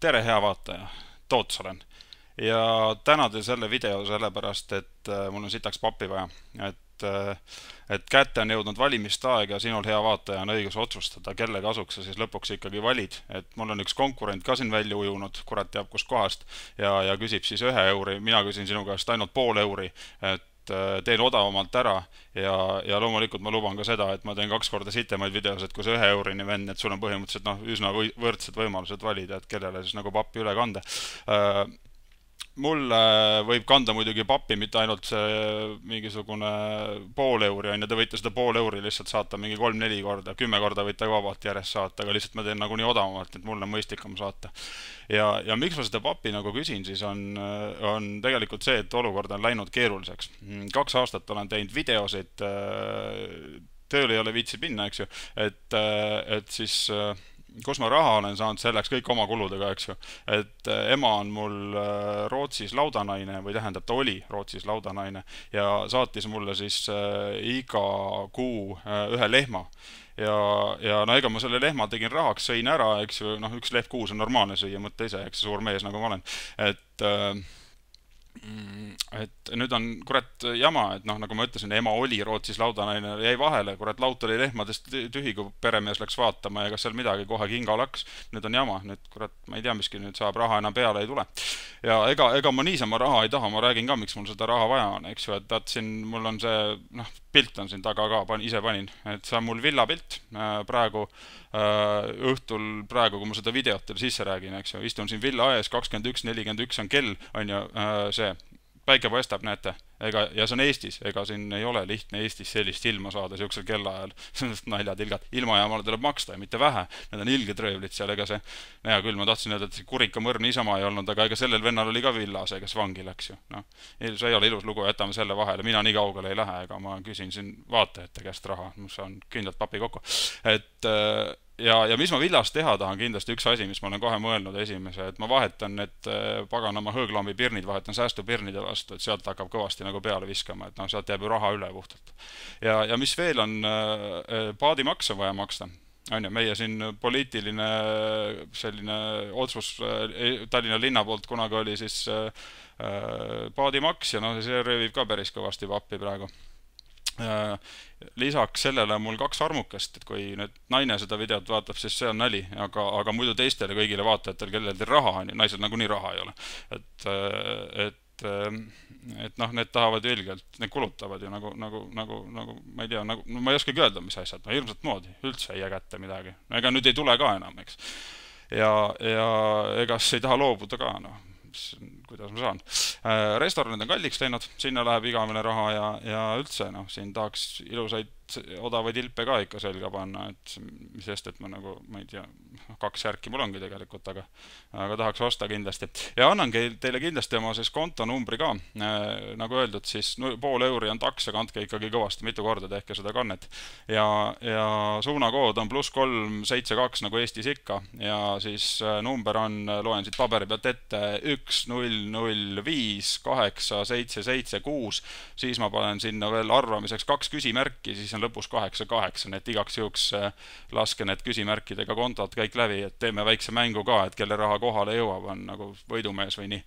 Tere, hea vaataja, Toots olen. Ja täna teen selle video sellepärast, et mul on sitaks pappi vaja. Et kätte on jõudnud valimiste aeg ja sinul, hea vaataja, on õigus otsustada, kelle kasuks sa siis lõpuks ikkagi valid. Et mul on üks konkurent ka siin välja ujunud, kurat teab kust kohast, ja küsib siis 1 euri, mina küsin sinu käest ainult pool euri, et teen odavamalt ära ja loomulikult ma luban ka seda, et ma teen 2 korda sitemaid videosid kui see 1 eurini vend, et sul on põhimõtteliselt üsna võrdsed võimalused valida, et kellele siis nagu pappi üle kanda. Mulle võib kanda muidugi pappi mitte ainult see mingisugune pool euri, te võite seda pool euri lihtsalt saata mingi 3-4 korda, 10 korda võite vabalt järjest saata, aga lihtsalt ma teen nagu nii odavamalt, et mul on mõistlikum saata. Ja miks ma seda pappi nagu küsin, siis on tegelikult see, et olukord on läinud keeruliseks. 2 aastat olen teinud videosid, tööl ei ole viitsi minna, eks ju, et siis kus ma raha olen saanud selleks kõik oma kuludega, eks ju. Et ema on mul Rootsis laudanaine, või tähendab, ta oli Rootsis laudanaine, ja saatis mulle siis iga kuu 1 lehma. Ja no ega ma selle lehma tegin rahaks, sõin ära, eks ju, 1 lehm kuus on normaalne süüa, mõtle ise, eks suur mees nagu ma olen. Et nüüd on kurat jama, et nagu ma ütlesin, ema oli Rootsis laudanaine, jäi vahele, kurat laut oli lehmadest tühi, kui peremees läks vaatama ja kas seal midagi kohe kinga laks. Nüüd on jama, nüüd kurat ma ei tea, miski nüüd saab, raha enam peale ei tule. Ja ega ma niisama raha ei taha, ma räägin ka, miks mul seda raha vaja on, eks ju, et tahtsin, mul on see, pilt on siin taga ka, ise panin, et see on mul villa pilt praegu õhtul, praegu kui ma seda videot teile sisse räägin, eks ju, istun siin villa ees, 21:41 on kell, on ju, see päike paistab, näete, ja see on Eestis, ega siin ei ole lihtne Eestis sellist ilma saada siuksel kellaajal, naljatilgad, ilmajaamale tuleb maksta ja mitte vähe, need on ilged röövlid seal, ega see, hea küll, ma tahtsin öelda, et see kurikamõrn niisama ei olnud, aga ega sellel vennal oli ka villa see, kes vangi läks ju, see ei ole ilus lugu, jätame selle vahele, mina nii kaugele ei lähe, ega ma küsin siin vaatajate käest raha, mis on kindlalt papi kokku, ja mis ma villas teha tahan, kindlasti üks asi, mis ma olen kohe mõelnud esimese, et ma vahetan need paganama hõõglambi pirnid, vahetan säästupirnide vastu, et sealt hakkab kõvasti nagu peale viskama, et sealt jääb ju raha üle puhtalt. Ja mis veel on, paadimaks on vaja maksta. Meie siin poliitiline selline otsus Tallinna linna poolt kunagi oli siis paadimaks ja see röövib ka päris kõvasti pappi praegu. Lisaks sellele on mul 2 armukest, et kui nüüd naine seda videot vaatab, siis see on nali, aga muidu teistele kõigile vaatajatel, kellel teil raha on, naised nagunii raha ei ole. Et need tahavad ju ilgelt, need kulutavad ju nagu, ma ei tea, ma ei oskagi öelda, mis asjad, hirmsat moodi, üldse ei jää kätte midagi. Ega nüüd ei tule ka enam, eks. Ja ega ei taha loobuda ka, kuidas ma saan. Restoranid on kalliks teinud, sinna läheb igavene raha ja üldse, siin tahaks ilusaid odavaid ilpe ka ikka selga panna, et mis sest, et ma nagu, ma ei tea, 2 järki mul ongi tegelikult, aga tahaks osta kindlasti. Ja annangi teile kindlasti oma siis kontonumbri ka, nagu öeldud, siis pool euri on taks ja kandke ikkagi kõvasti, mitu korda tehke seda kannet. Ja suunakood on +372 nagu Eestis ikka ja siis number on, loen siit paberi pealt ette, 10058776, siis ma panen sinna veel arvamiseks 2 küsimärki, siis on lõpus 88, et igaks juhuks laske need küsimärkidega kontod kõik läbi, et teeme väikse mängu ka, et kelle raha kohale jõuab, on nagu võidumees või nii.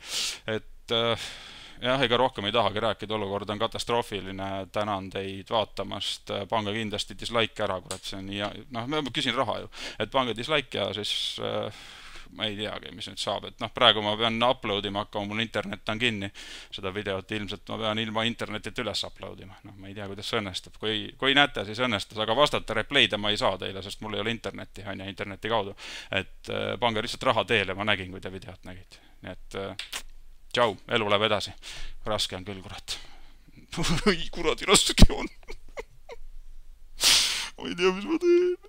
Et jah, ega rohkem ei tahagi rääkida, olukord on katastroofiline, tänan teid vaatamast, pange kindlasti dislike ära, kurat, see on nii, ma küsin raha ju, et pange dislike ja siis ma ei teagi, mis nüüd saab, et praegu ma pean uploadima hakkama, mul internet on kinni, seda videot ilmselt ma pean ilma internetit üles uploadima, ma ei tea, kuidas see õnnestub, kui näete, siis õnnestus, aga vastata replay'da ma ei saa teile, sest mul ei ole internetti, interneti kaudu, et pange lihtsalt raha teele, ma nägin, kui te videot nägid, nii et tšau, elu läheb edasi, raske on küll, kurat, kuradi raske on, ma ei tea, mis ma teen.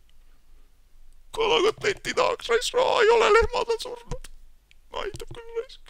Kalakotletti tahaks, raha ei ole, lehmad on surnud. Aitab küll raisk.